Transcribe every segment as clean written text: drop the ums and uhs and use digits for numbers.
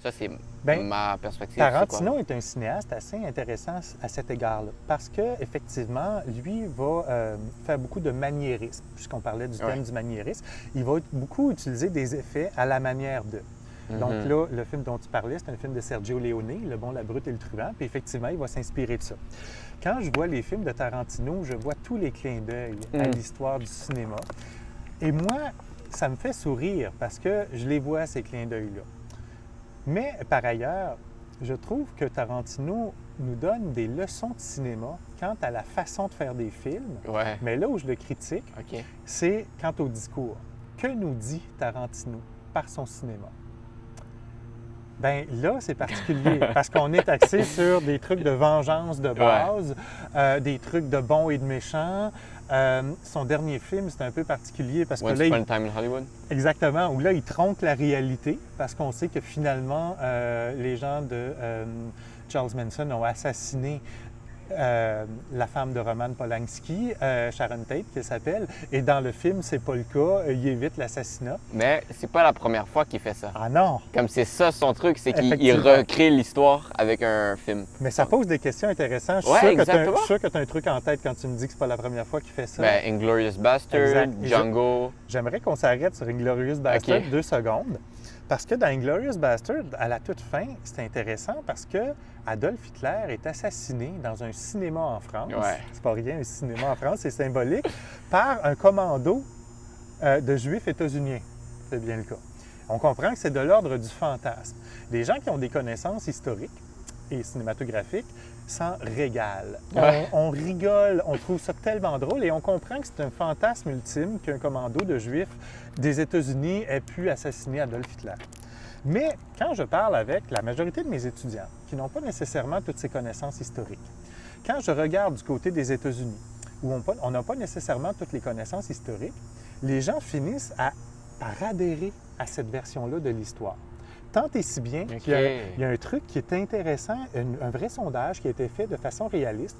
Ça, c'est Ben, ma perspective. Tarantino est un cinéaste assez intéressant à cet égard-là, parce que effectivement, lui va faire beaucoup de maniérisme, puisqu'on parlait du thème du maniérisme. Il va beaucoup utiliser des effets à la manière de. Donc là, le film dont tu parlais, c'est un film de Sergio Leone, Le bon, la brute et le truand, puis effectivement, il va s'inspirer de ça. Quand je vois les films de Tarantino, je vois tous les clins d'œil à l'histoire du cinéma. Et moi, ça me fait sourire parce que je les vois, ces clins d'œil-là. Mais par ailleurs, je trouve que Tarantino nous donne des leçons de cinéma quant à la façon de faire des films. Ouais. Mais là où je le critique, OK. c'est quant au discours. Que nous dit Tarantino par son cinéma? Bien là, c'est particulier parce qu'on est axé sur des trucs de vengeance de base, des trucs de bons et de méchants. Son dernier film, c'est un peu particulier parce que Once là, Upon a Time in Hollywood. exactement, où là, il tronque la réalité parce qu'on sait que finalement, les gens de Charles Manson ont assassiné la femme de Roman Polanski, Sharon Tate, qu'elle s'appelle. Et dans le film, c'est pas le cas. Il évite l'assassinat. Mais c'est pas la première fois qu'il fait ça. Ah non! Comme c'est ça son truc, c'est qu'il Effectivement. recrée l'histoire avec un film. Mais ça pose des questions intéressantes. Je Ouais, suis exactement. sûr que tu as un truc en tête quand tu me dis que c'est pas la première fois qu'il fait ça. Ben, Inglourious Bastard, Exact. Et Django. J'aimerais qu'on s'arrête sur Inglourious Bastard OK. 2 secondes. Parce que dans Inglourious Bastard, à la toute fin, c'est intéressant parce que Adolf Hitler est assassiné dans un cinéma en France. Ouais. C'est pas rien, un cinéma en France, c'est symbolique, par un commando de juifs états-uniens. C'est bien le cas. On comprend que c'est de l'ordre du fantasme. Les gens qui ont des connaissances historiques et cinématographiques s'en régalent. Ouais. On rigole, on trouve ça tellement drôle et on comprend que c'est un fantasme ultime qu'un commando de juifs des États-Unis ait pu assassiner Adolf Hitler. Mais quand je parle avec la majorité de mes étudiants, qui n'ont pas nécessairement toutes ces connaissances historiques, quand je regarde du côté des États-Unis, où on n'a pas nécessairement toutes les connaissances historiques, les gens finissent par adhérer à cette version-là de l'histoire. Tant et si bien qu'il y a un truc qui est intéressant, un vrai sondage qui a été fait de façon réaliste.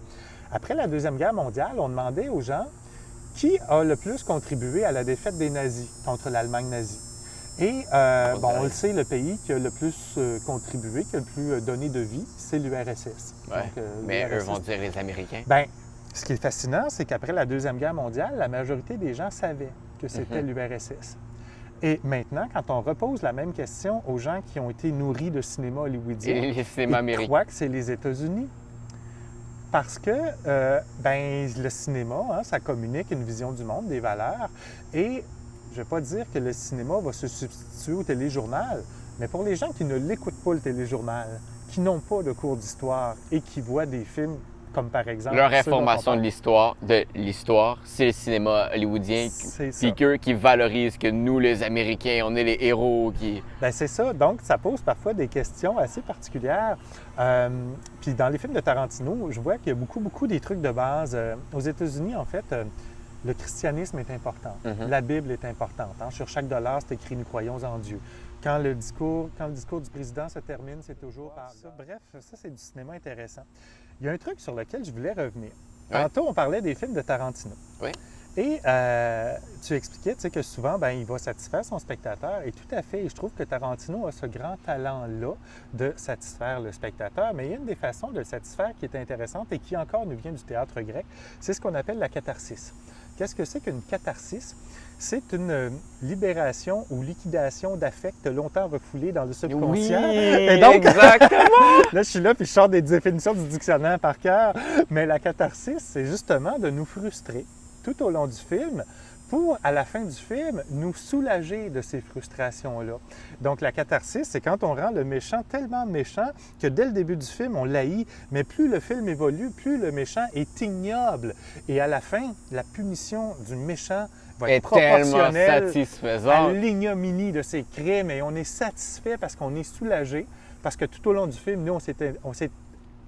Après la Deuxième Guerre mondiale, on demandait aux gens qui a le plus contribué à la défaite des nazis contre l'Allemagne nazie. Et, on le sait, le pays qui a le plus contribué, qui a le plus donné de vie, c'est l'URSS. Ouais. Donc, Mais eux l'URSS. vont dire les Américains. Bien, ce qui est fascinant, c'est qu'après la Deuxième Guerre mondiale, la majorité des gens savaient que c'était l'URSS. Et maintenant, quand on repose la même question aux gens qui ont été nourris de cinéma hollywoodien, Et les cinémas ils américains. croient que c'est les États-Unis. Parce que le cinéma, ça communique une vision du monde, des valeurs. Et je ne vais pas dire que le cinéma va se substituer au téléjournal, mais pour les gens qui ne l'écoutent pas, le téléjournal, qui n'ont pas de cours d'histoire et qui voient des films comme par exemple... Leur ceux dont on information parle. de l'histoire, c'est le cinéma hollywoodien. C'est ça. Puis qu'eux qui valorisent que nous, les Américains, on est les héros qui... Bien, c'est ça. Donc, ça pose parfois des questions assez particulières. Puis dans les films de Tarantino, je vois qu'il y a beaucoup des trucs de base. Aux États-Unis, en fait, le christianisme est important. La Bible est importante. Hein. Sur chaque dollar, c'est écrit « Nous croyons en Dieu ». Quand le discours du président se termine, c'est toujours par ça. Bref, ça, c'est du cinéma intéressant. Il y a un truc sur lequel je voulais revenir. Ouais. Tantôt, on parlait des films de Tarantino. Oui. Et tu expliquais que souvent, il va satisfaire son spectateur. Et tout à fait, et je trouve que Tarantino a ce grand talent-là de satisfaire le spectateur. Mais il y a une des façons de le satisfaire qui est intéressante et qui encore nous vient du théâtre grec. C'est ce qu'on appelle la catharsis. Qu'est-ce que c'est qu'une catharsis? C'est une libération ou liquidation d'affects longtemps refoulés dans le subconscient. Oui, Et donc, exactement! là, je suis là puis je sors des définitions du dictionnaire par cœur. Mais la catharsis, c'est justement de nous frustrer tout au long du film pour, à la fin du film, nous soulager de ces frustrations-là. Donc, la catharsis, c'est quand on rend le méchant tellement méchant que dès le début du film, on l'haït, mais plus le film évolue, plus le méchant est ignoble. Et à la fin, la punition du méchant va être est tellement proportionnelle à satisfaisant. l'ignominie de ses crimes et on est satisfait parce qu'on est soulagé, parce que tout au long du film, nous, on s'est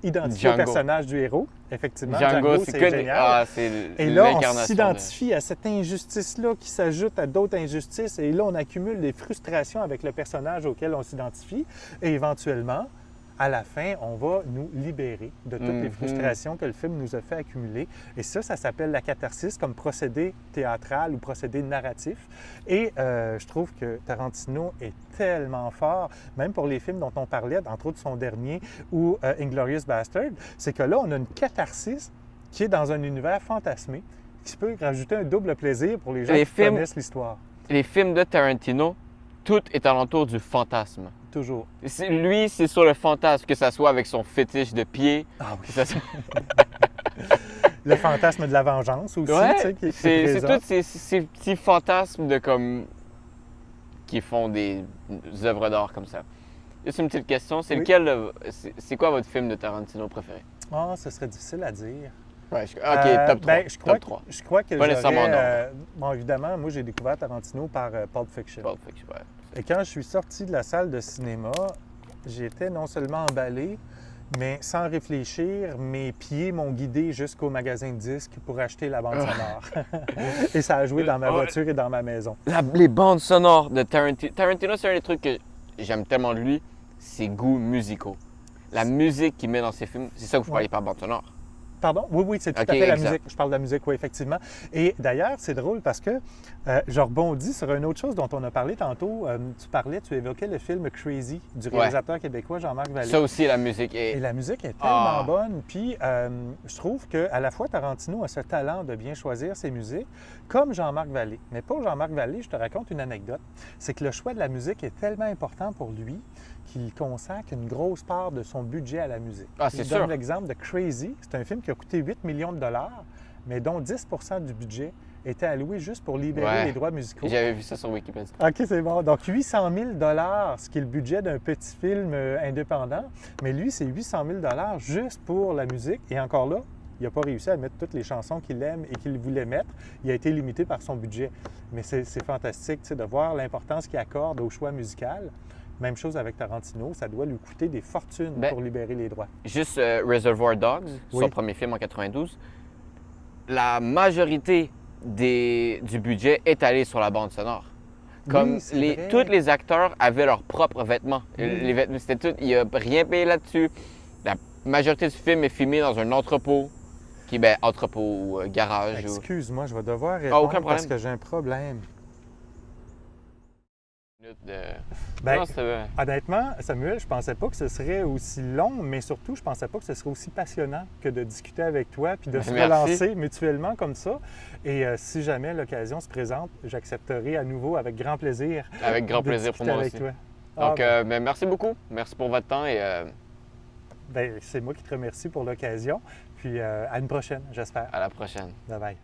identifié au Django. personnage du héros. Effectivement, Django, c'est que génial. ah, c'est Et là, on l'incarnation. s'identifie à cette injustice-là qui s'ajoute à d'autres injustices. Et là, on accumule des frustrations avec le personnage auquel on s'identifie. Et éventuellement, à la fin, on va nous libérer de toutes les Mhm. frustrations que le film nous a fait accumuler. Et ça s'appelle la catharsis comme procédé théâtral ou procédé narratif. Et je trouve que Tarantino est tellement fort, même pour les films dont on parlait, entre autres son dernier ou Inglourious Bastard, c'est que là, on a une catharsis qui est dans un univers fantasmé, qui peut rajouter un double plaisir pour les gens Les qui films- connaissent l'histoire. Les films de Tarantino, tout est alentour du fantasme. Toujours. Lui, c'est sur le fantasme, que ça soit avec son fétiche de pied, Ah que oui. ça soit... Le fantasme de la vengeance aussi, tu sais, Ouais, qui est c'est présent. tous ces petits fantasmes de comme... qui font des œuvres d'art comme ça. Juste une petite question, c'est Oui. lequel... c'est quoi votre film de Tarantino préféré? Ah, ce serait difficile à dire. Ouais, OK, top 3. Ben, je crois top 3. je crois que Pas nécessairement j'aurais... bon, évidemment, moi, j'ai découvert Tarantino par Pulp Fiction. Pulp Fiction, ouais. Et quand je suis sorti de la salle de cinéma, j'étais non seulement emballé, mais sans réfléchir, mes pieds m'ont guidé jusqu'au magasin de disques pour acheter la bande sonore. Et ça a joué dans ma voiture et dans ma maison. Les bandes sonores de Tarantino. Tarantino, c'est un des trucs que j'aime tellement de lui, ses goûts musicaux. La musique qu'il met dans ses films, c'est ça que vous parlez par bande sonore. Pardon? Oui, oui, c'est tout Ok, à fait la exact. musique. Je parle de la musique, oui, effectivement. Et d'ailleurs, c'est drôle parce que je rebondis sur une autre chose dont on a parlé tantôt. Tu évoquais le film Crazy du réalisateur québécois Jean-Marc Vallée. Ça aussi, la musique Et est... la musique est tellement Ah. bonne. Puis, je trouve qu'à la fois, Tarantino a ce talent de bien choisir ses musiques, comme Jean-Marc Vallée. Mais pour Jean-Marc Vallée, je te raconte une anecdote. C'est que le choix de la musique est tellement important pour lui qu'il consacre une grosse part de son budget à la musique. Ah, c'est Je donne sûr. l'exemple de Crazy. C'est un film qui a coûté 8 millions de dollars, mais dont 10 du budget était alloué juste pour libérer Ouais. les droits musicaux. J'avais vu ça sur Wikipédia. OK, c'est bon. Donc, 800 000 ce qui est le budget d'un petit film indépendant. Mais lui, c'est 800 000 juste pour la musique. Et encore là, il n'a pas réussi à mettre toutes les chansons qu'il aime et qu'il voulait mettre. Il a été limité par son budget. Mais c'est fantastique tu sais, de voir l'importance qu'il accorde au choix musical. Même chose avec Tarantino, ça doit lui coûter des fortunes Ben, pour libérer les droits. Juste Reservoir Dogs, Oui. son premier film en 92, la majorité du budget est allée sur la bande sonore. Comme Oui, c'est vrai. tous les acteurs avaient leurs propres vêtements. Oui. Les vêtements, c'était tout. Il n'y a rien payé là-dessus. La majorité du film est filmé dans un entrepôt, qui est entrepôt ou garage. Excuse-moi, je vais devoir répondre aucun problème. parce que j'ai un problème. Ben, Non, c'était... Honnêtement, Samuel, je pensais pas que ce serait aussi long, mais surtout, je pensais pas que ce serait aussi passionnant que de discuter avec toi puis de se Merci. relancer mutuellement comme ça. Et si jamais l'occasion se présente, j'accepterai à nouveau avec grand plaisir. Avec grand de plaisir pour discuter moi avec aussi. toi. Ah, Donc, ben, merci beaucoup. Merci pour votre temps et ben, c'est moi qui te remercie pour l'occasion. Puis à une prochaine, j'espère. à la prochaine. Bye bye.